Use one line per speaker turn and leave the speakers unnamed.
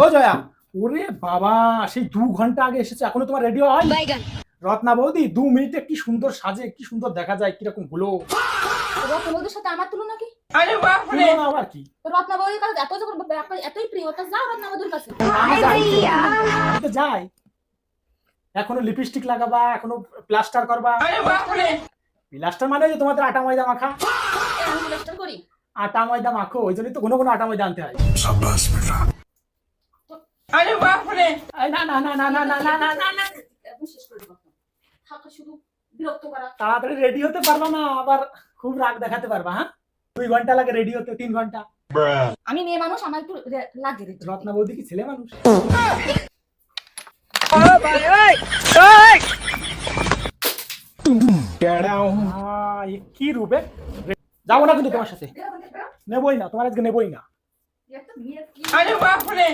ও জয়া, ওরে বাবা, সেই 2 ঘন্টা আগে এসেছে, এখনো তোমার রেডি হয়? রত্না বৌদি 2 মিনিটে কি সুন্দর সাজে, কি সুন্দর দেখা যায়, কিরকম হলো।
রত্না বৌদির সাথে আমার তুলনা কি?
আরে বাপ রে, আবার কি?
রত্না বৌদির কাছে এত যখন এতই প্রিয়, তা যাও রত্না বৌদির কাছে।
আমি তো যাই। এখনো লিপস্টিক লাগাবা, এখনো প্লাস্টার করবা। আরে বাপ রে, প্লাস্টার মানে যে তোমাদের আটা ময়দা মাখা।
আমি প্লাস্টার করি।
আটা ময়দা মাখো, ওই জন্যই তো কোনো আটা ময়দা আনতে হয়। শাবাশ বেটা। আরে বাপ রে, না না না না না না না না না না,
এখন শেষ করে দেবো। থাকা শুধু বিরক্ত করা।
তাড়াতাড়ি রেডি হতে পারবা না, আবার খুব রাগ দেখাতে পারবা। হ্যাঁ, 2 ঘন্টা লাগে রেডি হতে, 3 ঘন্টা।
আমি মেয়ে মানুষ, আমার একটু লাগে রে।
রত্না বৌদি কি ছেলে মানুষ? কি রূপে যাবো না কিন্তু তোমার সাথে, নেবই না, তোমার আজকে নেবই না।
একটা বিয়ে কি?
আরে বাপ রে।